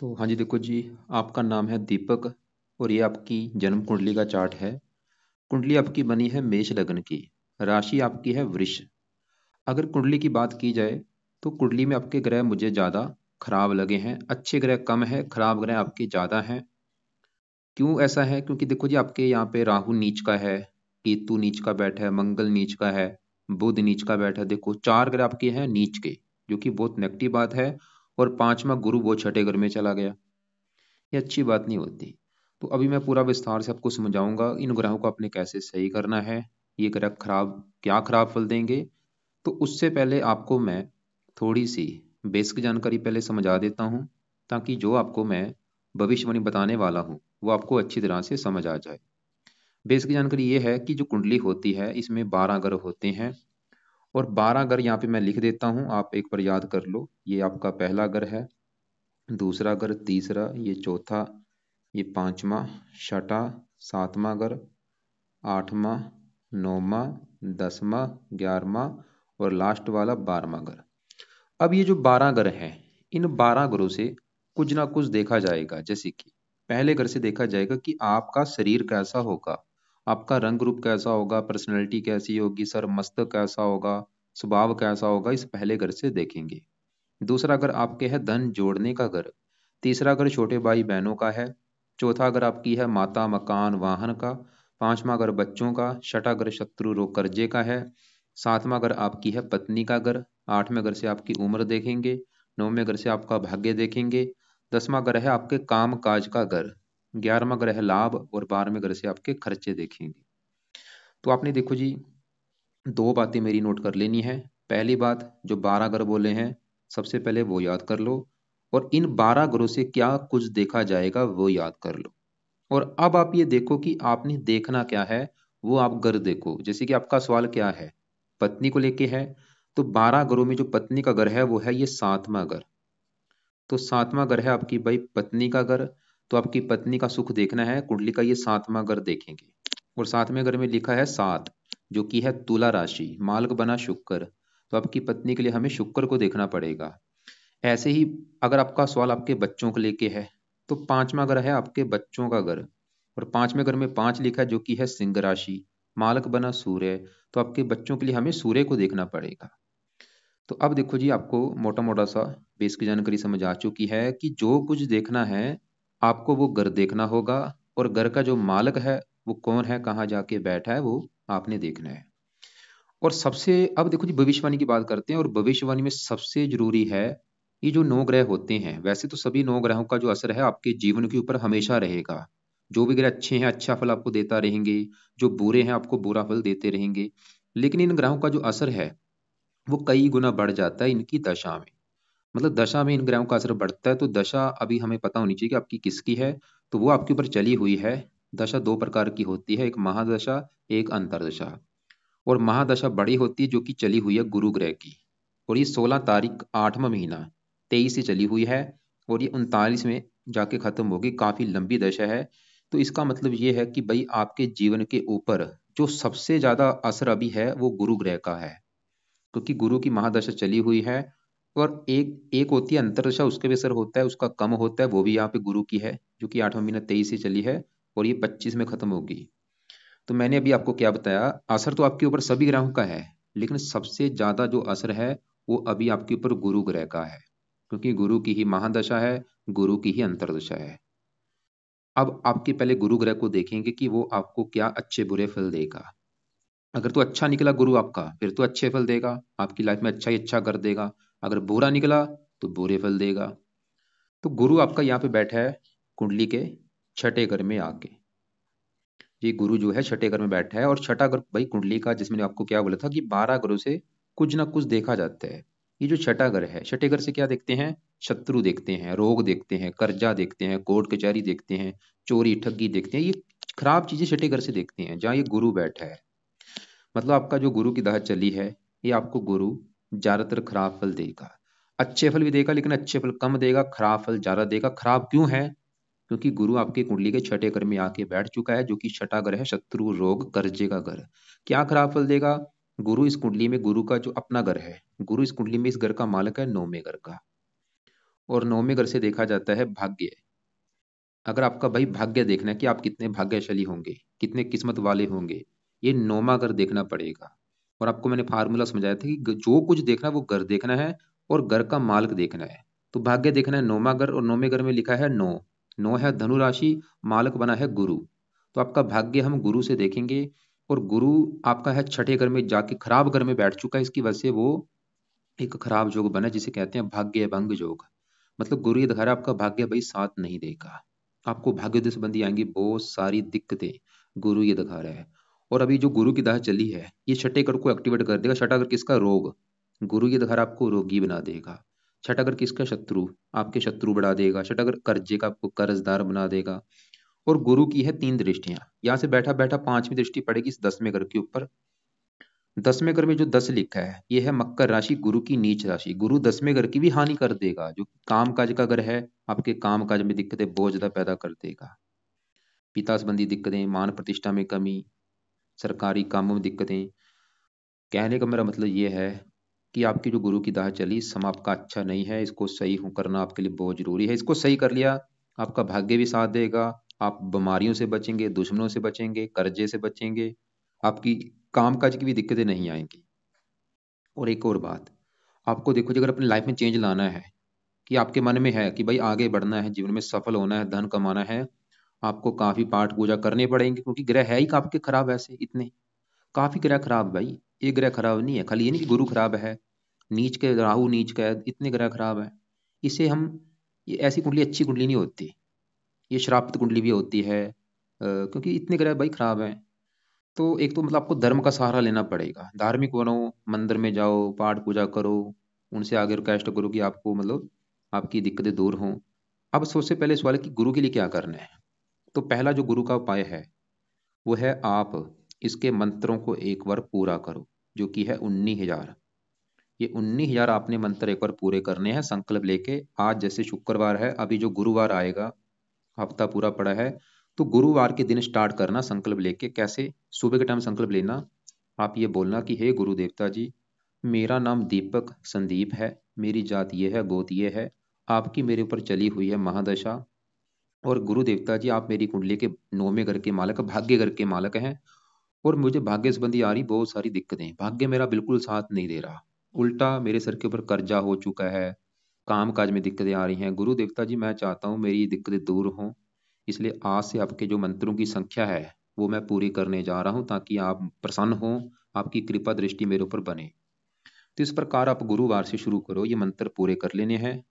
तो हाँ जी, देखो जी, आपका नाम है दीपक और ये आपकी जन्म कुंडली का चार्ट है। कुंडली आपकी बनी है मेष लग्न की। राशि आपकी है वृष। अगर कुंडली की बात की जाए तो कुंडली में आपके ग्रह मुझे ज़्यादा खराब लगे हैं। अच्छे ग्रह कम है, खराब ग्रह आपके ज़्यादा हैं। क्यों ऐसा है? क्योंकि देखो जी, आपके यहाँ पे राहु नीच का है, केतु नीच का बैठा है, मंगल नीच का है, बुध नीच का बैठा है। देखो, चार ग्रह आपके हैं नीच के, जो कि बहुत नेगेटिव बात है। और पांचवा गुरु वो छठे घर में चला गया, ये अच्छी बात नहीं होती। तो अभी मैं पूरा विस्तार से आपको समझाऊंगा इन ग्रहों को आपने कैसे सही करना है, ये ग्रह खराब क्या खराब फल देंगे। तो उससे पहले आपको मैं थोड़ी सी बेसिक जानकारी पहले समझा देता हूँ, ताकि जो आपको मैं भविष्यवाणी बताने वाला हूँ वो आपको अच्छी तरह से समझ आ जाए। बेसिक जानकारी ये है कि जो कुंडली होती है इसमें 12 ग्रह होते हैं। और 12 ग्रह यहाँ पे मैं लिख देता हूँ, आप एक बार याद कर लो। ये आपका पहला ग्रह है, दूसरा ग्रह, तीसरा, ये चौथा, ये पांचवा, छठा, सातवां घर, आठवां, नौवां, दसवां, ग्यारहवां और लास्ट वाला 12वां घर। अब ये जो 12 ग्रह हैं, इन 12 ग्रहों से कुछ ना कुछ देखा जाएगा। जैसे कि पहले घर से देखा जाएगा कि आपका शरीर कैसा होगा, आपका रंग रूप कैसा होगा, पर्सनैलिटी कैसी होगी, सर मस्तक कैसा होगा, स्वभाव कैसा होगा, इस पहले घर से देखेंगे। दूसरा घर आपके है धन जोड़ने का घर। तीसरा घर छोटे भाई बहनों का है। चौथा घर आपकी है माता, मकान, वाहन का। पांचवा घर बच्चों का। छठा घर शत्रु रोग कर्जे का है। सातवां घर आपकी है पत्नी का घर। आठवें घर से आपकी उम्र देखेंगे। नौवें घर से आपका भाग्य देखेंगे। 10वां घर है आपके काम काज का घर। 11वां घर है लाभ और 12वें घर से आपके खर्चे देखेंगे। तो आपने देखो जी, दो बातें मेरी नोट कर लेनी है। पहली बात, जो 12 ग्रह बोले हैं सबसे पहले वो याद कर लो। और इन 12 ग्रहों से क्या कुछ देखा जाएगा वो याद कर लो। और अब आप ये देखो कि आपने देखना क्या है, वो आप ग्रह देखो। जैसे कि आपका सवाल क्या है, पत्नी को लेके है। तो 12 ग्रहों में जो पत्नी का घर है वो है ये सातवां घर। तो सातवां घर है आपकी भाई पत्नी का घर। तो आपकी पत्नी का सुख देखना है, कुंडली का ये सातवां घर देखेंगे। और सातवें घर में लिखा है सात, जो कि है तुला राशि, मालक बना शुक्र। तो आपकी पत्नी के लिए हमें शुक्र को देखना पड़ेगा। ऐसे ही अगर आपका सवाल आपके बच्चों को लेके है, तो पांचवा घर है आपके बच्चों का घर। और पांचवें घर में पांच लिखा है, जो कि है सिंह राशि, मालक बना सूर्य। तो आपके बच्चों के लिए हमें सूर्य को देखना पड़ेगा। तो अब देखो जी, आपको मोटा मोटा सा बेसिक जानकारी समझ आ चुकी है कि जो कुछ देखना है आपको वो घर देखना होगा। और घर का जो मालिक है वो कौन है, कहाँ जाके बैठा है, वो आपने देखना है। और सबसे अब देखो जी, भविष्यवाणी की बात करते हैं। और भविष्यवाणी में सबसे जरूरी है ये जो 9 ग्रह होते हैं। वैसे तो सभी 9 ग्रहों का जो असर है आपके जीवन के ऊपर हमेशा रहेगा। जो भी ग्रह अच्छे हैं अच्छा फल आपको देता रहेंगे, जो बुरे हैं आपको बुरा फल देते रहेंगे। लेकिन इन ग्रहों का जो असर है वो कई गुना बढ़ जाता है इनकी दशा में। मतलब दशा में इन ग्रहों का असर बढ़ता है। तो दशा अभी हमें पता होनी चाहिए कि आपकी किसकी है। तो वो आपके ऊपर चली हुई है। दशा दो प्रकार की होती है, एक महादशा, एक अंतरदशा। और महादशा बड़ी होती है जो कि चली हुई है गुरु ग्रह की। और ये 16 तारीख 8वां महीना 23 से चली हुई है। और ये 39 में जाके खत्म होगी, काफी लंबी दशा है। तो इसका मतलब ये है कि भाई आपके जीवन के ऊपर जो सबसे ज्यादा असर अभी है वो गुरु ग्रह का है, क्योंकि गुरु की महादशा चली हुई है। और एक एक होती है अंतरदशा, उसके भी असर होता है, उसका कम होता है, वो भी यहाँ पे गुरु की है, जो कि 8वां महीना 23 से चली है। और ये 25 में खत्म होगी। तो मैंने अभी आपको क्या बताया, असर तो आपके ऊपर सभी ग्रहों का है, लेकिन सबसे ज्यादा जो असर है वो अभी आपके ऊपर गुरु ग्रह का है, क्योंकि गुरु की ही महादशा है, गुरु की ही अंतरदशा है। अब आपके पहले गुरु ग्रह को देखेंगे कि वो आपको क्या अच्छे बुरे फल देगा। अगर तो अच्छा निकला गुरु आपका, फिर तो अच्छे फल देगा, आपकी लाइफ में अच्छा ही अच्छा कर देगा। अगर बुरा निकला तो बुरे फल देगा। तो गुरु आपका यहाँ पे बैठा है कुंडली के छठे घर में आके। ये गुरु जो है छठे घर में बैठा है। और छठा घर भाई कुंडली का, जिसमें मैंने आपको क्या बोला था कि 12 घरों से कुछ ना कुछ देखा जाता है। ये जो छठा घर है, छठे घर से क्या देखते हैं, शत्रु देखते हैं, रोग देखते हैं, कर्जा देखते हैं, कोर्ट कचहरी देखते हैं, चोरी ठगी देखते हैं। ये खराब चीजें छठे घर से देखते हैं, जहाँ ये गुरु बैठा है। मतलब आपका जो गुरु की दहा चली है, ये आपको गुरु ज्यादातर खराब फल देगा। अच्छे फल भी देगा, लेकिन अच्छे फल कम देगा, खराब फल ज्यादा देगा। खराब क्यों है? क्योंकि गुरु आपके कुंडली के छठे घर में आके बैठ चुका है, जो कि छठा घर है शत्रु रोग कर्जे का घर। क्या खराब फल देगा? गुरु इस कुंडली में, गुरु का जो अपना घर है, गुरु इस कुंडली में इस घर का मालिक है 9वें घर का। और 9वें घर से देखा जाता है भाग्य। अगर आपका भाई भाग्य देखना है कि आप कितने भाग्यशाली होंगे, कितने किस्मत वाले होंगे, ये 9वां घर देखना पड़ेगा। और आपको मैंने फार्मूला समझाया था कि जो कुछ देखना है वो घर देखना है और घर का मालिक देखना है। तो भाग्य देखना है 9वां घर, और 9वें घर में लिखा है 9। 9 है धनु राशि, मालिक बना है गुरु। तो आपका भाग्य हम गुरु से देखेंगे, और गुरु आपका है छठे घर में जाके खराब घर में बैठ चुका है, इसकी वजह से वो एक खराब योग बना जिसे कहते हैं भाग्य भंग योग। मतलब गुरु ये दिखा रहा है आपका भाग्य भाई साथ नहीं देगा, आपको भाग्योदय संबंधी आएंगी बहुत सारी दिक्कतें, गुरु ये दिखा रहा है। और अभी जो गुरु की दाह चली है ये छठे घर को एक्टिवेट कर देगा। छठा घर किसका? रोग। गुरु ये दिखा रहा है आपको रोगी बना देगा। छठा घर किसका? शत्रु। आपके शत्रु बढ़ा देगा। छठा घर कर्जे का, आपको कर्जदार बना देगा। और गुरु की है 3 दृष्टियां, यहां से बैठा बैठा 5वीं दृष्टि पड़ेगी इस 10वें घर के ऊपर। 10वें घर में जो 10 लिखा है ये है मकर राशि, गुरु की नीच राशि। गुरु 10वें घर की भी हानि कर देगा। जो काम काज का घर है, आपके काम काज में दिक्कतें बहुत ज्यादा पैदा कर देगा। पिता संबंधी दिक्कतें, मान प्रतिष्ठा में कमी, सरकारी कामों में दिक्कतें। कहने का मेरा मतलब ये है कि आपकी जो गुरु की दाह चली, सम आपका अच्छा नहीं है। इसको सही करना आपके लिए बहुत जरूरी है। इसको सही कर लिया, आपका भाग्य भी साथ देगा। आप बीमारियों से बचेंगे, दुश्मनों से बचेंगे, कर्जे से बचेंगे, आपकी काम काज की भी दिक्कतें नहीं आएंगी। और एक और बात, आपको देखो जी, अगर अपनी लाइफ में चेंज लाना है, कि आपके मन में है कि भाई आगे बढ़ना है, जीवन में सफल होना है, धन कमाना है, आपको काफी पाठ पूजा करने पड़ेंगे, क्योंकि ग्रह है ही आपके खराब। ऐसे इतने काफी ग्रह खराब भाई, एक ग्रह खराब नहीं है। खाली ये नहीं कि गुरु खराब है, नीच के राहु नीच का है, इतने ग्रह खराब है। इसे हम, ये ऐसी कुंडली अच्छी कुंडली नहीं होती, ये श्रापित कुंडली भी होती है, क्योंकि इतने ग्रह भाई खराब हैं। तो एक तो मतलब आपको धर्म का सहारा लेना पड़ेगा, धार्मिक बनो, मंदिर में जाओ, पाठ पूजा करो, उनसे आगे रिक्वेस्ट करो कि आपको मतलब आपकी दिक्कतें दूर हों। अब सबसे पहले सवाल है कि गुरु के लिए क्या करना है। तो पहला जो गुरु का उपाय है वो है, आप इसके मंत्रों को एक बार पूरा करो, जो कि है 19,000। ये 19,000 आपने मंत्र एक बार पूरे करने हैं संकल्प लेके। आज जैसे शुक्रवार है, अभी जो गुरुवार आएगा, हफ्ता पूरा पड़ा है, तो गुरुवार के दिन स्टार्ट करना संकल्प लेके। कैसे? सुबह के टाइम संकल्प लेना, आप ये बोलना कि हे गुरु देवता जी, मेरा नाम दीपक संदीप है, मेरी जात ये है, गोत ये है, आपकी मेरे ऊपर चली हुई है महादशा, और गुरु देवता जी आप मेरी कुंडली के 9वें घर के मालक, भाग्य घर के मालक हैं, और मुझे भाग्य संबंधी आ रही बहुत सारी दिक्कतें, भाग्य मेरा बिल्कुल साथ नहीं दे रहा, उल्टा मेरे सर के ऊपर कर्जा हो चुका है, काम काज में दिक्कतें आ रही हैं। गुरु देवता जी मैं चाहता हूँ मेरी ये दिक्कतें दूर हों, इसलिए आज से आपके जो मंत्रों की संख्या है वो मैं पूरी करने जा रहा हूँ, ताकि आप प्रसन्न हों, आपकी कृपा दृष्टि मेरे ऊपर बने। तो इस प्रकार आप गुरुवार से शुरू करो, ये मंत्र पूरे कर लेने हैं।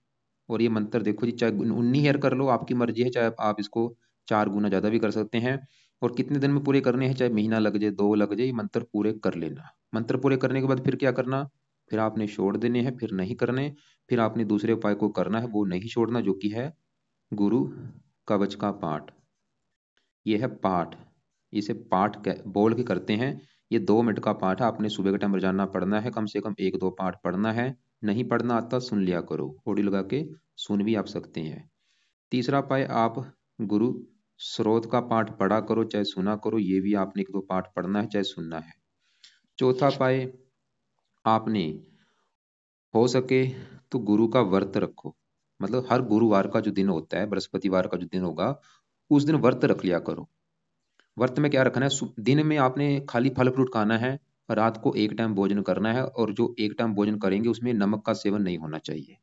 और ये मंत्र देखो जी, चाहे 19 ईयर कर लो, आपकी मर्जी है, चाहे आप इसको 4 गुना ज्यादा भी कर सकते हैं। और कितने दिन में पूरे करने हैं, चाहे महीना लग जाए, 2 लग जाए, ये मंत्र पूरे कर लेना। मंत्र पूरे करने के बाद फिर क्या करना, फिर आपने छोड़ देने हैं, फिर नहीं करने। फिर आपने दूसरे उपाय को करना है, वो नहीं छोड़ना, जो कि है गुरु कवच का पाठ। ये है पाठ, इसे पाठ बोल के करते हैं। ये 2 मिनट का पाठ है, आपने सुबह के टाइम रोजाना पढ़ना है, कम से कम 1-2 पाठ पढ़ना है। नहीं पढ़ना आता सुन लिया करो, ऑडियो लगा के सुन भी आप सकते हैं। तीसरा पाए, आप गुरु स्रोत का पाठ पढ़ा करो, चाहे सुना करो, ये भी आपने 1-2 पाठ पढ़ना है, चाहे सुनना है। चौथा पाए, आपने हो सके तो गुरु का व्रत रखो। मतलब हर गुरुवार का जो दिन होता है, बृहस्पतिवार का जो दिन होगा, उस दिन व्रत रख लिया करो। व्रत में क्या रखना है, दिन में आपने खाली फल फ्रूट खाना है, रात को एक टाइम भोजन करना है, और जो एक टाइम भोजन करेंगे उसमें नमक का सेवन नहीं होना चाहिए।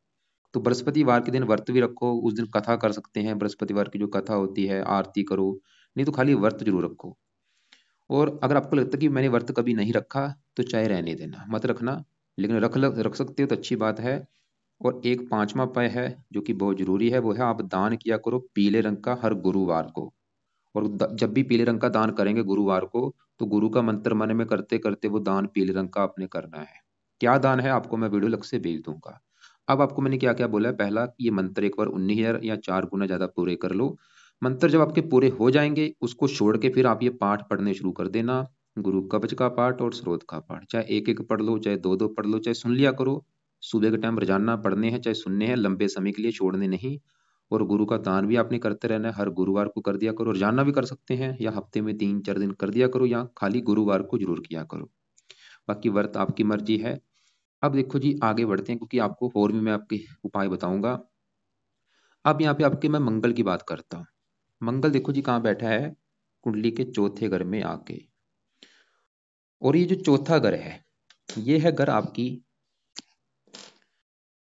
तो बृहस्पतिवार के दिन व्रत भी रखो, उस दिन कथा कर सकते हैं, बृहस्पतिवार की जो कथा होती है आरती करो, नहीं तो खाली व्रत जरूर रखो। और अगर आपको लगता है कि मैंने व्रत कभी नहीं रखा, तो चाहे रहने देना, मत रखना। लेकिन रख सकते हो तो अच्छी बात है। और एक पांचवा उपाय है जो कि बहुत जरूरी है, वो है आप दान किया करो पीले रंग का हर गुरुवार को। और जब भी पीले रंग का दान करेंगे गुरुवार को, तो गुरु का मंत्र मन में करते करते वो दान पीले रंग का आपने करना है। क्या दान है आपको मैं वीडियो लग से भेज दूंगा। अब आपको मैंने क्या क्या बोला है, पहला कि ये मंत्र एक बार 19,000 या 4 गुना ज्यादा पूरे कर लो। मंत्र जब आपके पूरे हो जाएंगे, उसको छोड़ के फिर आप ये पाठ पढ़ने शुरू कर देना। गुरु कवच का पाठ और स्रोत का पाठ, चाहे एक एक पढ़ लो, चाहे 2-2 पढ़ लो, चाहे सुन लिया करो। सुबह के टाइम रोजाना पढ़ने हैं, चाहे सुनने हैं, लंबे समय के लिए छोड़ने नहीं। और गुरु का दान भी आपने करते रहना है, हर गुरुवार को कर दिया करो। रोजाना भी कर सकते हैं, या हफ्ते में 3-4 दिन कर दिया करो, या खाली गुरुवार को जरूर किया करो। बाकी व्रत आपकी मर्जी है। अब देखो जी आगे बढ़ते हैं, क्योंकि आपको और भी मैं आपके उपाय बताऊंगा। अब यहाँ पे आपके मैं मंगल की बात करता हूँ। मंगल देखो जी कहाँ बैठा है, कुंडली के चौथे घर में आके। और ये जो चौथा घर है, ये है घर आपकी,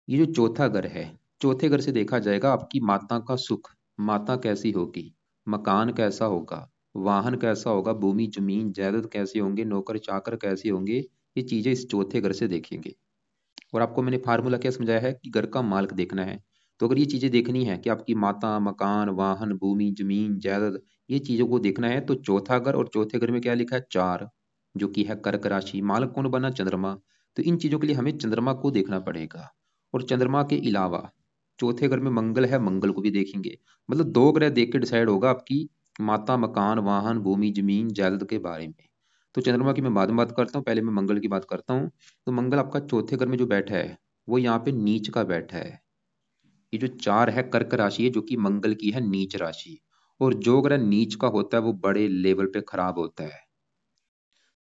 ये जो चौथा घर है, चौथे घर से देखा जाएगा आपकी माता का सुख, माता कैसी होगी, मकान कैसा होगा, वाहन कैसा होगा, भूमि जमीन जायदाद कैसे होंगे, नौकर चाकर कैसे होंगे, ये चीजें इस चौथे घर से देखेंगे। और आपको मैंने फार्मूला क्या समझाया है कि घर का मालिक देखना है। तो अगर ये चीजें देखनी है कि आपकी माता, मकान, वाहन, भूमि जमीन जायदाद, ये चीजों को देखना है, तो चौथा घर, और चौथे घर में क्या लिखा है, चार, जो कि है कर्क राशि। मालिक कौन बना, चंद्रमा। तो इन चीजों के लिए हमें चंद्रमा को देखना पड़ेगा। और चंद्रमा के अलावा चौथे घर में मंगल है, मंगल को भी देखेंगे। मतलब दो ग्रह देख के डिसाइड होगा आपकी माता, मकान, वाहन, भूमि जमीन जायदाद के बारे में। तो चंद्रमा की मैं बाद में बात करता हूँ, पहले मैं मंगल की बात करता हूँ। तो मंगल आपका चौथे घर में जो बैठा है, वो यहाँ पे नीच का बैठा है। ये जो चार है कर्क राशि है, जो कि मंगल की है नीच राशि। और जो ग्रह नीच का होता है वो बड़े लेवल पे खराब होता है।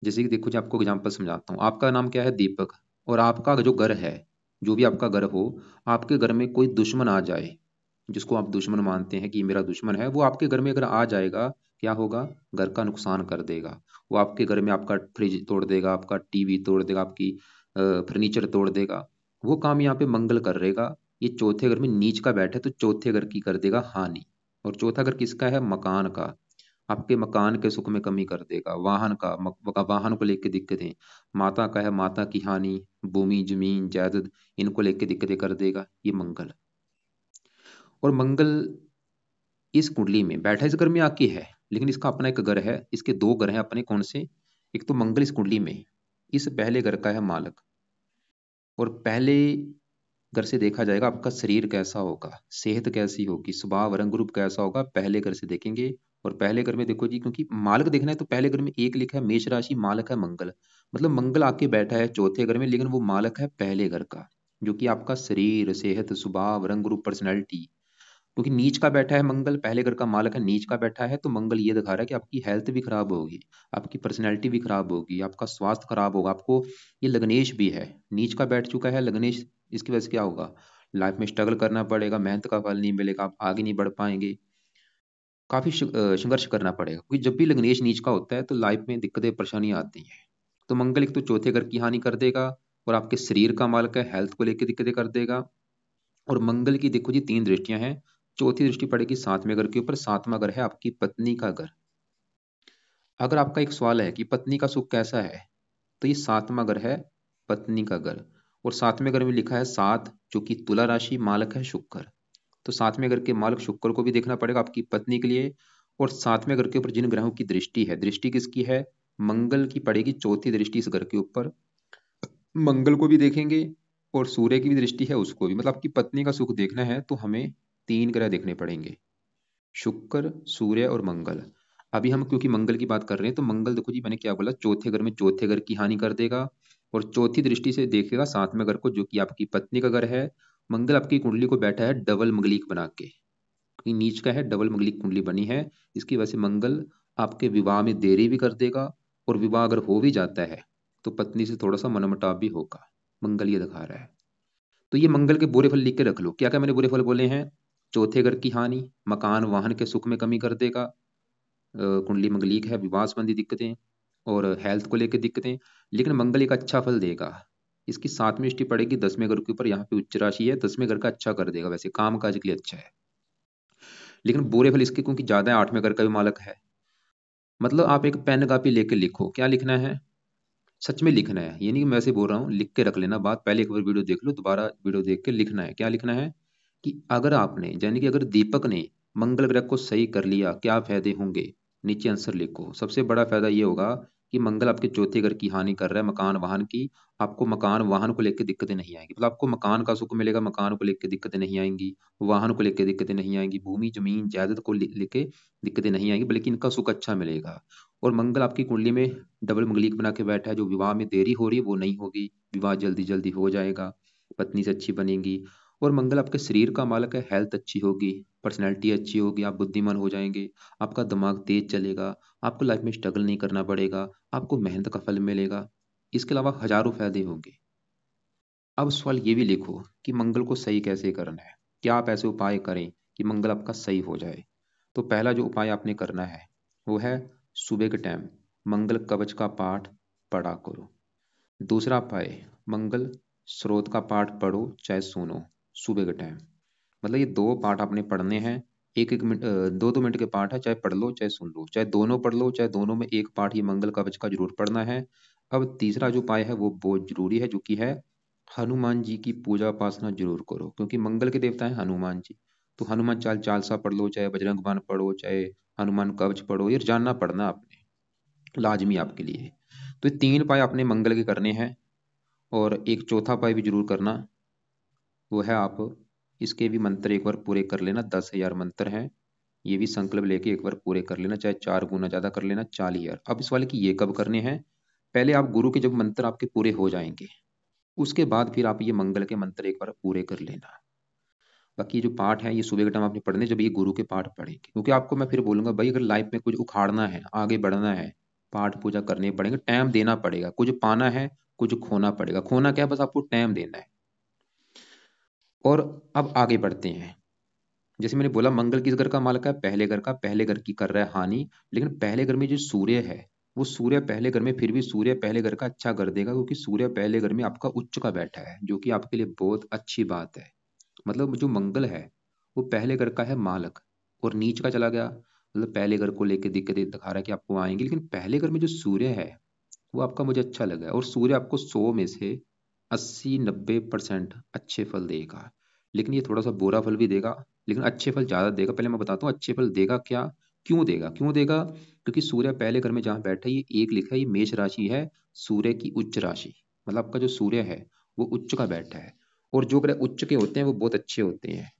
जैसे कि देखो जी, आपको एग्जांपल समझाता हूँ। आपका नाम क्या है, दीपक। और आपका जो घर है, जो भी आपका घर हो, आपके घर में कोई दुश्मन आ जाए, जिसको आप दुश्मन मानते हैं कि ये मेरा दुश्मन है, वो आपके घर में अगर आ जाएगा, क्या होगा, घर का नुकसान कर देगा। वो आपके घर में आपका फ्रिज तोड़ देगा, आपका टीवी तोड़ देगा, आपकी फर्नीचर तोड़ देगा। वो काम यहाँ पे मंगल कर रहेगा। ये चौथे घर में नीच का बैठे तो चौथे घर की कर देगा हानि। और चौथा घर किसका है, मकान का। आपके मकान के सुख में कमी कर देगा। वाहन का, वाहन को लेके दिक्कतें। माता का है, माता की हानि। भूमि जमीन जायदाद, इनको लेके दिक्कतें कर देगा ये मंगल। और मंगल इस कुंडली में बैठा इस घर में आके है, लेकिन इसका अपना एक घर है। इसके दो घर हैं अपने, कौन से, एक तो मंगल इस कुंडली में इस पहले घर का है मालक। और पहले घर से देखा जाएगा आपका शरीर कैसा होगा, सेहत कैसी होगी, स्वभाव रंग रूप कैसा होगा, पहले घर से देखेंगे। और पहले घर में देखो जी, क्योंकि मालक देखना है तो पहले घर में एक लिखा है मेष राशि, मालक है मंगल। मतलब मंगल आके बैठा है चौथे घर में, लेकिन वो मालक है पहले घर का, जो कि आपका शरीर, सेहत, स्वभाव रंग रूप, पर्सनैलिटी। क्योंकि नीच का बैठा है मंगल, पहले घर का मालक है, नीच का बैठा है, तो मंगल ये दिखा रहा है कि आपकी हेल्थ भी खराब होगी, आपकी पर्सनैलिटी भी खराब होगी, आपका स्वास्थ्य खराब होगा। आपको ये लग्नेश भी है, नीच का बैठ चुका है लग्नेश। इसकी वजह से क्या होगा, लाइफ में स्ट्रगल करना पड़ेगा, मेहनत का फल नहीं मिलेगा, आप आगे नहीं बढ़ पाएंगे, काफी संघर्ष करना पड़ेगा। क्योंकि जब भी लग्नेश नीच का होता है तो लाइफ में दिक्कतें परेशानियां आती हैं। तो मंगल एक तो चौथे घर की हानि कर देगा, और आपके शरीर का मालक है, हेल्थ को लेकर दिक्कतें कर देगा। और मंगल की देखो जी तीन दृष्टियां हैं। चौथी दृष्टि पड़ेगी सातवें घर के ऊपर, सातवां घर है आपकी पत्नी का घर। अगर आपका एक सवाल है कि पत्नी का सुख कैसा है, तो ये सातवां घर है, पत्नी का घर। और सातवें घर में लिखा है सात, जो कि तुला राशि, मालक है शुक्र। तो सातवें घर के मालक शुक्र को भी देखना पड़ेगा आपकी पत्नी के लिए। और सातवें घर के ऊपर जिन ग्रहों की दृष्टि है, दृष्टि किसकी है, मंगल की पड़ेगी चौथी दृष्टि इस घर के ऊपर। मंगल को भी देखेंगे, और सूर्य की भी दृष्टि है उसको भी। मतलब आपकी पत्नी का सुख देखना है तो हमें तीन ग्रह देखने पड़ेंगे, शुक्र, सूर्य और मंगल। अभी हम क्योंकि मंगल की बात कर रहे हैं, तो मंगल देखो जी, मैंने क्या बोला, चौथे घर में चौथे घर की हानि कर देगा। और चौथी दृष्टि से देखेगा सातवें घर को, जो कि आपकी पत्नी का घर है। मंगल आपकी कुंडली को बैठा है डबल मंगलिक बना के, क्योंकि नीच का है, डबल मंगलिक कुंडली बनी है। इसकी वजह से मंगल आपके विवाह में देरी भी कर देगा। और विवाह अगर हो भी जाता है तो पत्नी से थोड़ा सा मनमुटाव भी होगा, मंगल ये दिखा रहा है। तो ये मंगल के बुरे फल लिख के रख लो। क्या क्या मैंने बुरे फल बोले हैं, चौथे घर की हानि, मकान वाहन के सुख में कमी कर देगा, कुंडली मंगलिक है, विवाह संबंधी दिक्कतें, और हेल्थ को लेकर दिक्कतें। लेकिन मंगल एक अच्छा फल देगा। इसकी सातवीं दृष्टि पड़ेगी दसवें घर के ऊपर, यहाँ पे उच्च राशि है, दसवें घर का अच्छा कर देगा, वैसे काम काज के लिए अच्छा है। लेकिन बुरे फल इसके क्योंकि ज्यादा है, आठवें घर का भी मालक है। मतलब आप एक पेन कापी लेके लिखो, क्या लिखना है, सच में लिखना है, ये नहीं कि मैं ऐसे बोल रहा हूँ, लिख के रख लेना बात। पहले एक बार वीडियो देख लो, दोबारा वीडियो देख के लिखना है। क्या लिखना है कि अगर आपने, यानी कि अगर दीपक ने मंगल ग्रह को सही कर लिया, क्या फायदे होंगे, नीचे आंसर लिखो। सबसे बड़ा फायदा ये होगा कि मंगल आपके चौथे घर की हानि कर रहा है, मकान वाहन की। आपको मकान वाहन को लेकर दिक्कतें नहीं आएंगी, मतलब आपको मकान का सुख मिलेगा, मकान को लेकर दिक्कतें नहीं आएंगी, वाहन को लेकर दिक्कतें नहीं आएंगी, भूमि जमीन जायदाद को लेके दिक्कतें नहीं आएंगी, बल्कि इनका सुख अच्छा मिलेगा। और मंगल आपकी कुंडली में डबल मंगलिक बना के बैठा है, जो विवाह में देरी हो रही है वो नहीं होगी, विवाह जल्दी जल्दी हो जाएगा, पत्नी से अच्छी बनेगी। और मंगल आपके शरीर का मालक है, हेल्थ अच्छी होगी, पर्सनैलिटी अच्छी होगी, आप बुद्धिमान हो जाएंगे, आपका दिमाग तेज चलेगा, आपको लाइफ में स्ट्रगल नहीं करना पड़ेगा, आपको मेहनत का फल मिलेगा। इसके अलावा हजारों फायदे होंगे। अब सवाल ये भी लिखो कि मंगल को सही कैसे करना है, क्या आप ऐसे उपाय करें कि कि मंगल आपका सही हो जाए। तो पहला जो उपाय आपने करना है वो है सुबह के टाइम मंगल कवच का पाठ पढ़ा करो। दूसरा उपाय, मंगल स्रोत का पाठ पढ़ो चाहे सुनो सुबह के टाइम। मतलब ये दो पाठ आपने पढ़ने हैं, एक एक मिनट 2-2 मिनट के पाठ है, चाहे पढ़ लो चाहे सुन लो, चाहे दोनों पढ़ लो चाहे दोनों में एक पाठ ये मंगल कवच का जरूर पढ़ना है। अब तीसरा जो उपाय है वो बहुत जरूरी है, जो कि है हनुमान जी की पूजा उपासना जरूर करो, क्योंकि मंगल के देवता है हनुमान जी। तो हनुमान चालीसा पढ़ लो, चाहे बजरंग बाण पढ़ो, चाहे हनुमान कवच पढ़ो, ये जानना पड़ना आपने लाजमी आपके लिए। तो ये 3 उपाय आपने मंगल के करने हैं। और एक चौथा उपाय भी जरूर करना, वो है आप इसके भी मंत्र एक बार पूरे कर लेना। 10,000 मंत्र हैं, ये भी संकल्प लेके एक बार पूरे कर लेना, चाहे 4 गुना ज्यादा कर लेना 40,000। अब इस वाले की ये कब करने हैं, पहले आप गुरु के जब मंत्र आपके पूरे हो जाएंगे उसके बाद फिर आप ये मंगल के मंत्र एक बार पूरे कर लेना। बाकी ये जो पाठ है ये सुबह के टाइम आपने पढ़ने, जब ये गुरु के पाठ पढ़ेंगे, क्योंकि आपको मैं फिर बोलूंगा भाई अगर लाइफ में कुछ उखाड़ना है आगे बढ़ना है पाठ पूजा करने पड़ेंगे, टाइम देना पड़ेगा, कुछ पाना है कुछ खोना पड़ेगा। खोना क्या है, बस आपको टाइम देना है। और अब आगे बढ़ते हैं। जैसे मैंने बोला मंगल किस घर का मालक है, पहले घर का, पहले घर की कर रहा है हानि। लेकिन पहले घर में जो सूर्य है वो सूर्य पहले घर में, फिर भी सूर्य पहले घर का अच्छा कर देगा, क्योंकि सूर्य पहले घर में आपका उच्च का बैठा है, जो कि आपके लिए बहुत अच्छी बात है। मतलब जो मंगल है वो पहले घर का है मालक, और नीच का चला गया, मतलब पहले घर को लेके दिक्कतें दिखा रहा है कि आपको आएंगी। लेकिन पहले घर में जो सूर्य है वो आपका मुझे अच्छा लगा है, और सूर्य आपको 100 में से 80-90% अच्छे फल देगा। लेकिन ये थोड़ा सा बुरा फल भी देगा, लेकिन अच्छे फल ज्यादा देगा। पहले मैं बताता हूँ अच्छे फल देगा क्या, क्यों देगा, क्यों देगा। क्योंकि सूर्य पहले घर में जहाँ बैठा है, ये एक लिखा है, ये मेष राशि है, सूर्य की उच्च राशि। मतलब आपका जो सूर्य है वो उच्च का बैठा है, और जो ग्रह उच्च के होते हैं वो बहुत अच्छे होते हैं।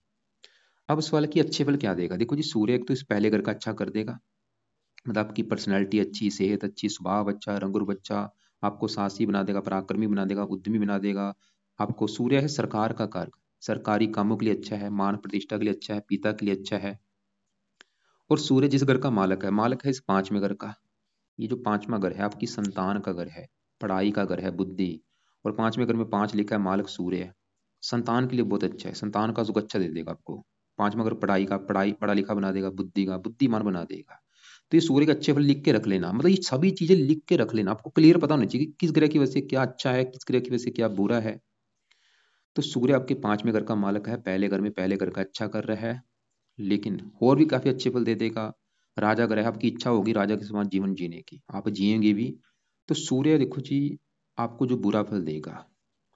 अब सवाल है कि अच्छे फल क्या देगा। देखो जी, सूर्य एक तो इस पहले घर का अच्छा कर देगा, मतलब आपकी पर्सनैलिटी अच्छी, सेहत अच्छी, स्वभाव अच्छा, रंग रूप अच्छा, आपको साहसी बना देगा, पराक्रमी बना देगा, उद्यमी बना देगा। आपको सूर्य है सरकार का कारक, सरकारी कामों के लिए अच्छा है, मान प्रतिष्ठा के लिए अच्छा है, पिता के लिए अच्छा है। और सूर्य जिस घर का मालक है इस 5वें घर का। ये जो 5वां घर है आपकी संतान का घर है, पढ़ाई का घर है, बुद्धि। और 5वें घर में 5 लिखा है, मालक सूर्य है, संतान के लिए बहुत अच्छा है, संतान का सुख अच्छा दे देगा आपको। 5वां घर पढ़ाई का, पढ़ाई पढ़ा लिखा बना देगा, बुद्धि का बुद्धिमान बना देगा। तो ये सूर्य के अच्छे फल लिख के रख लेना, मतलब ये सभी चीजें लिख के रख लेना, आपको क्लियर पता होना चाहिए कि किस ग्रह की वजह से क्या अच्छा है, किस ग्रह की वजह से क्या बुरा है। तो सूर्य आपके 5वें घर का मालक है, पहले घर में पहले घर का अच्छा कर रहा है, लेकिन और भी काफी अच्छे फल दे देगा। राजा ग्रह, आपकी इच्छा होगी राजा के समान जीवन जीने की, आप जिएंगे भी। तो सूर्य देखो जी आपको जो बुरा फल देगा,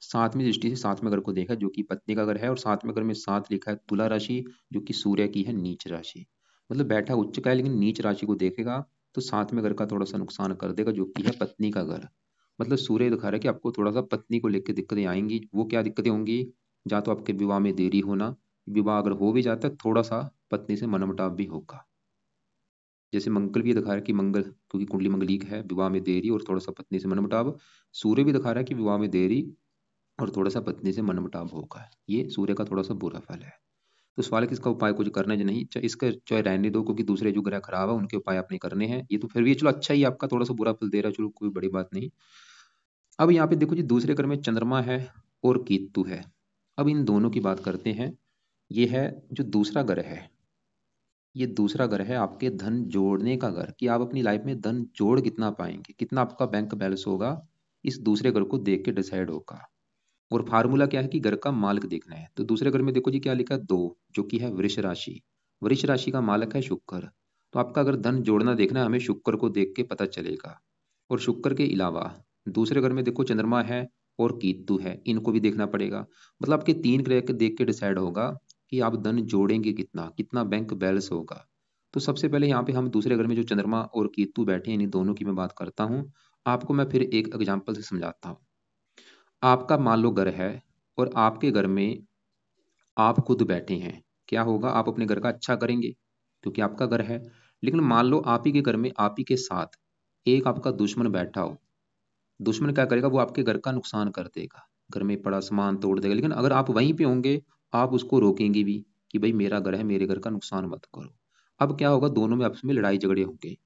7वीं दृष्टि से 7वें घर को देखा, जो कि पत्नी का घर है, और 7वें घर में 7 लिखा है, तुला राशि, जो कि सूर्य की है नीच राशि। मतलब बैठा उच्च का है लेकिन नीच राशि को देखेगा, तो 7वें घर का थोड़ा सा नुकसान कर देगा, जो कि है पत्नी का घर। मतलब सूर्य दिखा रहा है कि आपको थोड़ा सा पत्नी को लेकर दिक्कतें आएंगी। वो क्या दिक्कतें होंगी, या तो आपके विवाह में देरी होना, विवाह अगर हो भी जाता है थोड़ा सा पत्नी से मनमुटाव भी होगा। जैसे मंगल भी दिखा रहा है कि मंगल, क्योंकि कुंडली मंगलिक है, विवाह में देरी और थोड़ा सा पत्नी से मनमुटाव। सूर्य भी दिखा रहा है कि विवाह में देरी और थोड़ा सा पत्नी से मनमुटाव होगा। ये सूर्य का थोड़ा सा बुरा फल है। तो सवाल है कि इसका उपाय कुछ करना है या नहीं, चाहे इसका चाहे रहने दो, क्योंकि दूसरे जो ग्रह खराब है उनके उपाय आपने करने हैं। ये तो फिर भी चलो अच्छा ही, आपका थोड़ा सा बुरा फल दे रहा है, चलो कोई बड़ी बात नहीं। अब यहाँ पे देखो जी, दूसरे घर में चंद्रमा है और केतु है। अब इन दोनों की बात करते हैं। ये है जो दूसरा ग्रह है, ये दूसरा घर है आपके धन जोड़ने का घर, कि आप अपनी लाइफ में धन जोड़ कितना पाएंगे, कितना आपका बैंक बैलेंस होगा, इस दूसरे घर को देख के डिसाइड होगा। और फार्मूला क्या है कि घर का मालिक देखना है। तो दूसरे घर में देखो जी क्या लिखा है, 2, जो कि है वृष राशि। वृष राशि का मालक है शुक्र। तो आपका अगर धन जोड़ना देखना है, हमें शुक्र को देख के पता चलेगा। और शुक्र के अलावा दूसरे घर में देखो चंद्रमा है और केतु है, इनको भी देखना पड़ेगा। मतलब आपके 3 ग्रह के देख के डिसाइड होगा कि आप धन जोड़ेंगे कितना, कितना बैंक बैलेंस होगा। तो सबसे पहले यहाँ पे हम दूसरे घर में जो चंद्रमा और केतु बैठे हैं, इन दोनों की मैं बात करता हूँ। आपको मैं फिर एक एग्जाम्पल से समझाता हूँ। आपका मान लो घर है, और आपके घर में आप खुद बैठे हैं, क्या होगा, आप अपने घर का अच्छा करेंगे क्योंकि आपका घर है। लेकिन मान लो आप ही के घर में आप ही के साथ एक आपका दुश्मन बैठा हो। दुश्मन क्या करेगा, वो आपके घर का नुकसान कर देगा, घर में पड़ा सामान तोड़ देगा। लेकिन अगर आप वहीं पे होंगे, आप उसको रोकेंगे भी कि भाई मेरा घर है, मेरे घर का नुकसान मत करो। अब क्या होगा, दोनों में आपस में लड़ाई झगड़े होंगे।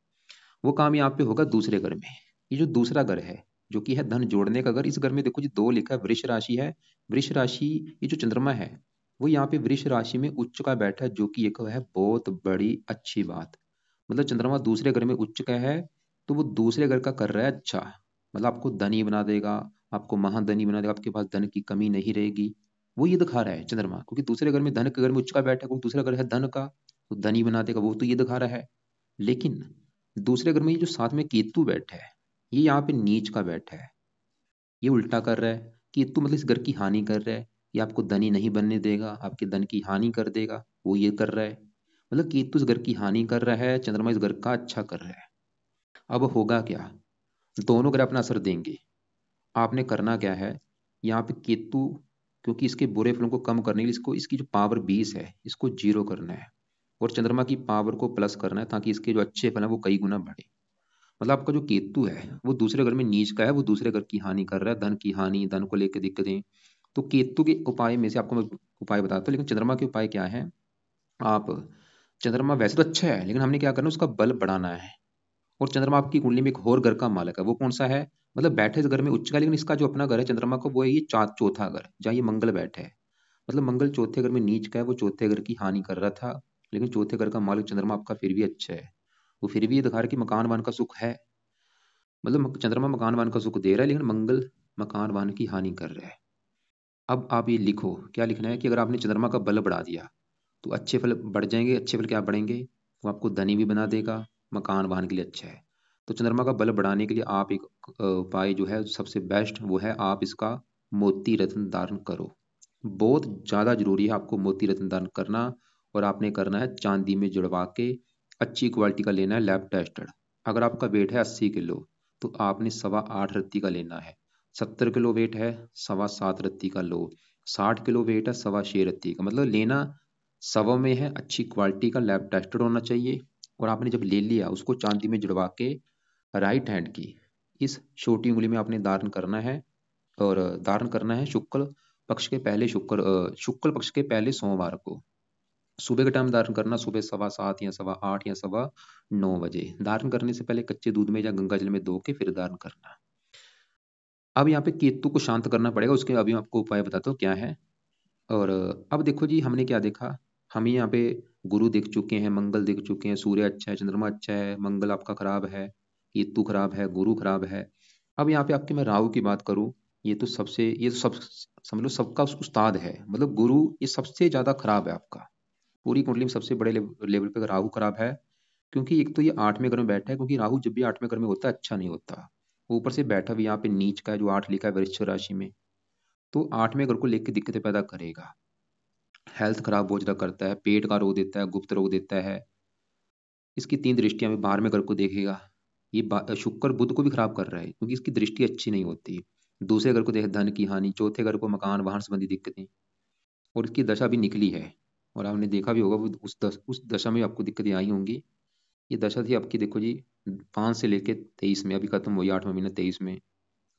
वो काम यहाँ पे होगा दूसरे घर में। ये जो दूसरा घर है, जो कि है धन जोड़ने का घर, इस घर में देखो जी 2 लिखा है, वृष राशि है। वृष राशि, ये जो चंद्रमा है वो यहाँ पे वृष राशि में उच्च का बैठा है, जो कि एक है बहुत बड़ी अच्छी बात। मतलब चंद्रमा दूसरे घर में उच्च का है, तो वो दूसरे घर का कर रहा है अच्छा। मतलब आपको धनी बना देगा, आपको महाधनी बना देगा, आपके पास धन की कमी नहीं रहेगी। वो ये दिखा रहा है चंद्रमा, क्योंकि दूसरे घर में धन के घर में उच्च का बैठा है, वो दूसरा घर है धन का, तो धनी बना देगा, वो तो ये दिखा रहा है। लेकिन दूसरे घर में ये जो साथ में केतु बैठा है, ये यहाँ पे नीच का बैठा है। ये उल्टा कर रहा है। केतु मतलब इस घर की हानि कर रहा है। ये आपको धनी नहीं बनने देगा, आपके धन की हानि कर देगा, वो ये कर रहा है। मतलब केतु इस घर की हानि कर रहा है, चंद्रमा इस घर का अच्छा कर रहा है। अब होगा क्या, दोनों ग्रह अपना असर देंगे। आपने करना क्या है, यहाँ पे केतु, क्योंकि इसके बुरे फलों को कम करने के लिए इसको, इसकी जो पावर 20 है इसको जीरो करना है, और चंद्रमा की पावर को प्लस करना है, ताकि इसके जो अच्छे फल है वो कई गुना बढ़े। मतलब आपका जो केतु है वो दूसरे घर में नीच का है, वो दूसरे घर की हानि कर रहा है, धन की हानि, धन को लेकर दिक्कतें। तो केतु के उपाय में से आपको मैं उपाय बताता हूँ, लेकिन चंद्रमा के उपाय क्या है। आप, चंद्रमा वैसे तो अच्छा है, लेकिन हमने क्या करना है, उसका बल बढ़ाना है। और चंद्रमा आपकी कुंडली में एक और घर का मालक है, वो कौन सा है, मतलब बैठे इस घर में उच्च का, लेकिन इसका जो अपना घर है चंद्रमा का, वो है ये चौथा घर जहाँ ये मंगल बैठे है। मतलब मंगल चौथे घर में नीच का है, वो चौथे घर की हानि कर रहा था, लेकिन चौथे घर का मालिक चंद्रमा आपका फिर भी अच्छा है। वो फिर भी ये दिखा रहा है कि मकान वान का सुख है। मतलब चंद्रमा मकान वान का सुख दे रहा है, लेकिन मंगल मकान वान की हानि कर रहा है। अब आप ये लिखो, क्या लिखना है कि अगर आपने चंद्रमा का बल बढ़ा दिया तो अच्छे फल बढ़ जाएंगे। अच्छे फल क्या बढ़ेंगे, वो आपको धनी भी बना देगा, मकान वाहन के लिए अच्छा है। तो चंद्रमा का बल बढ़ाने के लिए आप एक उपाय जो है सबसे बेस्ट, वो है आप इसका मोती रत्न धारण करो। बहुत ज़्यादा जरूरी है आपको मोती रत्न धारण करना। और आपने करना है चांदी में जुड़वा के, अच्छी क्वालिटी का लेना है, लैब टेस्टेड। अगर आपका वेट है 80 किलो, तो आपने 8.25 रत्ती का लेना है। 70 किलो वेट है, 7.25 रत्ती का लो। 60 किलो वेट है, 6.25 रत्ती का, मतलब लेना सवा में है, अच्छी क्वालिटी का, लैब टेस्टेड होना चाहिए। और आपने जब ले लिया उसको चांदी में जुड़वा के, राइट हैंड की इस छोटी उंगली में आपने धारण करना है। और धारण करना है शुक्ल पक्ष के पहले शुक्ल पक्ष के पहले सोमवार को। सुबह का टाइम धारण करना, सुबह 7:15 या 8:15 या 9:15 बजे। धारण करने से पहले कच्चे दूध में या गंगा जल में धो के फिर धारण करना। अब यहाँ पे केतु को शांत करना पड़ेगा, उसके अभी मैं आपको उपाय बताता हूँ क्या है। और अब देखो जी, हमने क्या देखा, हम यहाँ पे गुरु देख चुके हैं, मंगल देख चुके हैं, सूर्य अच्छा है, चंद्रमा अच्छा है, मंगल आपका खराब है, केतु खराब है, गुरु खराब है। अब यहाँ पे आपके मैं राहु की बात करूँ, ये तो सब समझ लो सबका उस्ताद है। मतलब गुरु ये सबसे ज्यादा खराब है आपका, पूरी कुंडली में सबसे बड़े लेवल पे राहु खराब है। क्योंकि एक तो ये 8वें घर में बैठा है, क्योंकि राहु जब भी 8वें घर में होता है अच्छा नहीं होता। ऊपर से बैठा भी यहाँ पे नीच का है, जो 8 लिखा है वृश्चिक राशि में, तो 8वें घर को लेकर दिक्कतें पैदा करेगा। हेल्थ खराब बहुत ज्यादा करता है, पेट का रोग देता है, गुप्त रोग देता है। इसकी 3 दृष्टियां में 12वें घर को देखेगा। ये शुक्र बुध को भी खराब कर रहा है, क्योंकि इसकी दृष्टि अच्छी नहीं होती। दूसरे घर को देखे धन की हानि, चौथे घर को मकान वाहन संबंधी दिक्कतें। और इसकी दशा भी निकली है, और आपने देखा भी होगा वो उस दशा में आपको दिक्कतें आई होंगी। ये दशा थी आपकी, देखो जी, 5 से लेके 23 में, अभी खत्म हुई 8वां महीना 23 में।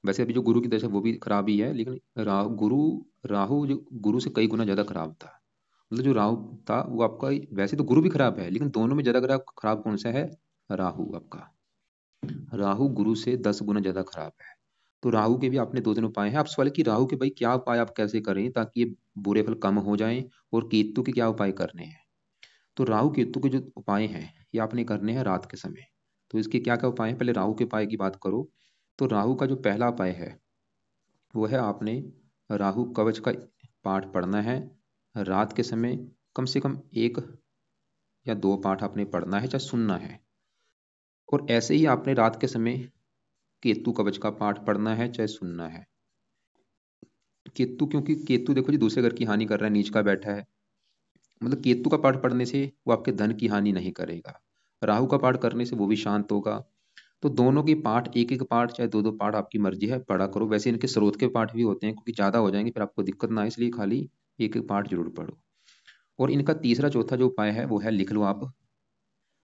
वैसे अभी जो गुरु की दशा वो भी खराब ही है, लेकिन राहु जो गुरु से कई गुना ज्यादा खराब था। मतलब जो राहु था वो आपका, वैसे तो गुरु भी खराब है, लेकिन दोनों में ज्यादा खराब खराब कौन सा है, राहु आपका। राहु गुरु से 10 गुना ज्यादा खराब है। तो राहु के भी आपने 2 3 उपाय हैं। आप सवाल है कि राहु के भाई क्या उपाय आप कैसे करें ताकि ये बुरे फल कम हो जाएं, और केतु के क्या उपाय करने हैं। तो राहु केतु के जो उपाय हैं ये आपने करने हैं रात के समय। तो इसके क्या क्या उपाय हैं, पहले राहु के उपाय की बात करो। तो राहु का जो पहला उपाय है वो है, आपने राहु कवच का पाठ पढ़ना है रात के समय। कम से कम 1 या 2 पाठ आपने पढ़ना है, चाहे सुनना है। और ऐसे ही आपने रात के समय केतु कवच का पाठ पढ़ना है, चाहे सुनना है। केतु, क्योंकि केतु देखो जी दूसरे घर की हानि कर रहा है, नीच का बैठा है। मतलब केतु का पाठ पढ़ने से वो आपके धन की हानि नहीं करेगा, राहु का पाठ करने से वो भी शांत होगा। तो दोनों के पाठ, एक एक पाठ चाहे 2 2 पाठ, आपकी मर्जी है, पढ़ा करो। वैसे इनके स्रोत के पाठ भी होते हैं, क्योंकि ज्यादा हो जाएंगे फिर आपको दिक्कत ना आए, इसलिए खाली एक एक पाठ जरूर पढ़ो। और इनका तीसरा चौथा जो उपाय है वो है, लिख लो आप।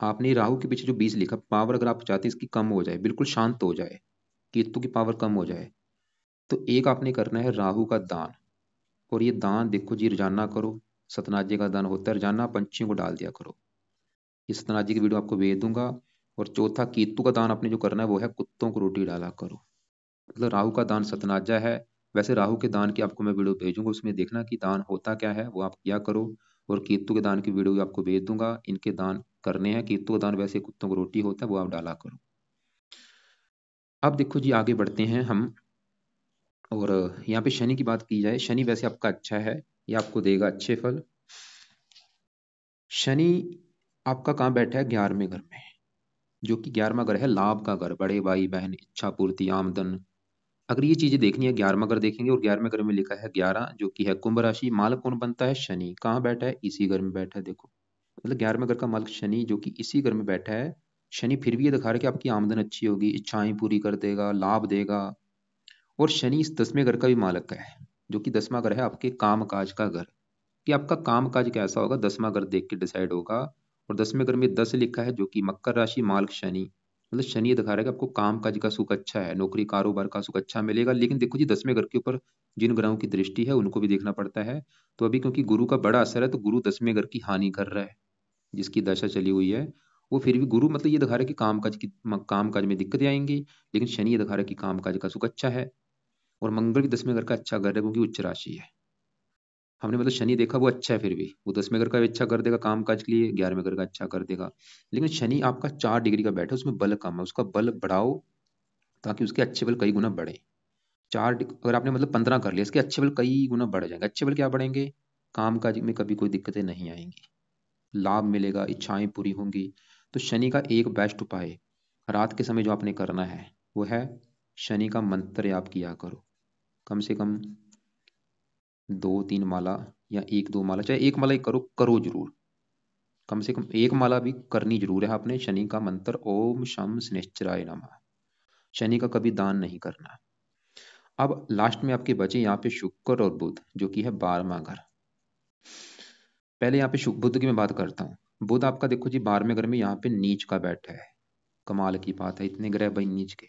आपने राहु के पीछे जो 20 लिखा, पावर अगर आप चाहते हैं इसकी कम हो जाए, बिल्कुल शांत हो जाए, केतु की पावर कम हो जाए, तो एक आपने करना है राहु का दान। और ये दान देखो जी रोजाना करो। सतनाजी का दान होता है, रोजाना पंछियों को डाल दिया करो। ये सतनाजी की वीडियो आपको भेज दूंगा। और चौथा केतु का दान आपने जो करना है वो है, कुत्तों को रोटी डाला करो। मतलब राहु का दान सतनाजा है, वैसे राहु के दान की आपको मैं वीडियो भेजूंगा, उसमें देखना कि दान होता क्या है, वो आप किया करो। और केतु के दान की वीडियो भी आपको भेज दूंगा, इनके दान करने हैं। केतु का दान वैसे कुत्तों को रोटी होता है, वो आप डाला करो। अब देखो जी, आगे बढ़ते हैं हम। और यहाँ पे शनि की बात की जाए, शनि वैसे आपका अच्छा है, ये आपको देगा अच्छे फल। शनि आपका कहाँ बैठा है? 11वें घर में, जो कि 11वां घर है लाभ का घर, बड़े भाई बहन, इच्छा पूर्ति, आमदन। अगर ये चीजें देखनी है, 11वां घर देखेंगे, और 11वें घर में लिखा है 11, जो कि है कुंभ राशि। मालक कौन बनता है? शनि। कहाँ बैठा है? इसी घर में बैठा है। देखो, मतलब 11वें घर का मालक शनि, जो कि इसी घर में बैठा है। शनि फिर भी ये दिखा रहा है कि आपकी आमदन अच्छी होगी, इच्छाएं पूरी कर देगा, लाभ देगा। और शनि इस 10वें घर का भी मालक है, जो कि 10वां घर है आपके काम काज का घर। कि आपका काम काज कैसा होगा, 10वां घर देख के डिसाइड होगा। और 10वें घर में 10 लिखा है, जो कि मकर राशि, मालक शनि। मतलब शनि ये दिखा रहा है कि आपको काम काज का सुख अच्छा है, नौकरी कारोबार का सुख अच्छा मिलेगा। लेकिन देखो जी, 10वें घर के ऊपर जिन ग्रहों की दृष्टि है उनको भी देखना पड़ता है। तो अभी क्योंकि गुरु का बड़ा असर है, तो गुरु 10वें घर की हानि कर रहा है, जिसकी दशा चली हुई है। वो फिर भी गुरु मतलब ये दिखा रहा है कि काम काज में दिक्कतें आएंगी। लेकिन शनि ये दिखा रहा है कि काम काज का सुख अच्छा है। और मंगल भी 10वें घर का अच्छा घर है, क्योंकि उच्च राशि है। हमने मतलब शनि देखा, वो अच्छा है, फिर भी वो 10वें घर का भी अच्छा कर देगा काम काज के लिए, 11वें घर का अच्छा कर देगा। लेकिन शनि आपका 4 डिग्री का बैठा है, उसमें बल कम है, उसका बल बढ़ाओ ताकि उसके अच्छे बल कई गुना बढ़े। अगर आपने मतलब 15 कर लिया, इसके अच्छे बल कई गुना बढ़ जाएंगे। अच्छे बल क्या बढ़ेंगे? काम काज में कभी कोई दिक्कतें नहीं आएंगी, लाभ मिलेगा, इच्छाएं पूरी होंगी। तो शनि का एक बेस्ट उपाय रात के समय जो आपने करना है, वो है शनि का मंत्र आप किया करो। कम से कम 2-3 माला, या 1-2 माला, चाहे एक माला ही करो, करो जरूर। कम से कम एक माला भी करनी जरूर है आपने। शनि का मंत्र ओम शम शनिश्चराय नमः, शनि का कभी दान नहीं करना। अब लास्ट में आपके बचे यहाँ पे शुक्र और बुध, जो कि है 12वां घर। पहले यहाँ पे बुध की मैं बात करता हूँ। बुध आपका देखो जी 12वें घर में यहाँ पे नीच का बैठा है। कमाल की बात है, इतने ग्रह भाई नीच के,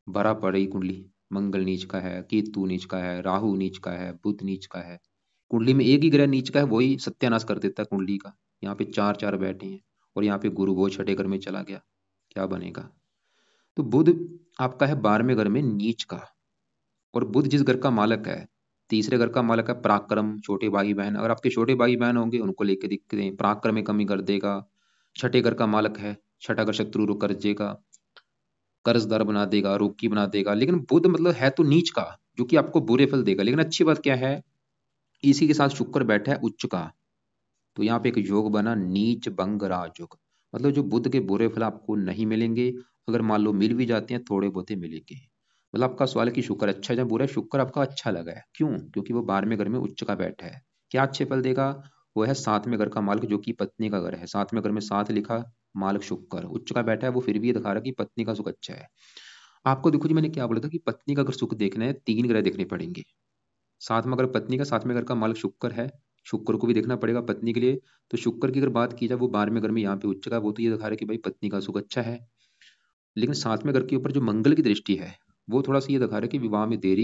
बड़ा पड़ी कुंडली। मंगल नीच का है, केतु नीच का है, राहु नीच का है, बुध नीच का है। कुंडली में एक ही ग्रह नीच का है, वही सत्यानाश कर देता है कुंडली का। यहाँ पे चार चार बैठे हैं, और यहाँ पे गुरु वो 6ठे घर में चला गया, क्या बनेगा? तो बुध आपका है 12वें घर में नीच का। और बुध जिस घर का मालक है, तीसरे घर का मालक है पराक्रम, छोटे भाई बहन। अगर आपके छोटे भाई बहन होंगे, उनको लेके दिक्कतें, पराक्रम में कमी कर देगा। 6ठे घर का मालक है, 6ठा घर शत्रु रो कर देगा, कर्जदार बना देगा, रोगी बना देगा। लेकिन बुध मतलब है तो नीच का, जो कि आपको बुरे फल देगा। लेकिन अच्छी बात क्या है, इसी के साथ शुक्र बैठा है उच्च का। तो यहाँ पे एक योग बना नीच भंग राजयोग। मतलब जो बुध के बुरे फल आपको नहीं मिलेंगे, अगर मान लो मिल भी जाते हैं, थोड़े बहुते मिलेंगे। मतलब आपका सवाल है कि शुक्र अच्छा है या बुरा है। शुक्र आपका अच्छा लगा है, क्यों? क्योंकि वो 12वें घर में उच्च का बैठा है। क्या अच्छे फल देगा? वो है 7वें घर का मालिक, जो कि पत्नी का घर है। 7वें घर में 7 लिखा, मालिक शुक्र उच्च का बैठा है। वो फिर भी ये दिखा रहा है कि पत्नी का सुख अच्छा है। आपको देखो जी, मैंने क्या बोला था कि पत्नी का अगर सुख देखना है, 3 ग्रह देखने पड़ेंगे। 7वां घर पत्नी का, 7वें घर का मालिक शुक्र है, शुक्र को भी देखना पड़ेगा पत्नी के लिए। तो शुक्र की अगर बात की जाए, वो 12वें घर में यहाँ पे उच्च का, वो तो ये दिखा रहा है कि भाई पत्नी का सुख अच्छा है। लेकिन 7वें घर के ऊपर जो मंगल की दृष्टि है, वो थोड़ा सा ये दिखा रहा है कि विवाह में देरी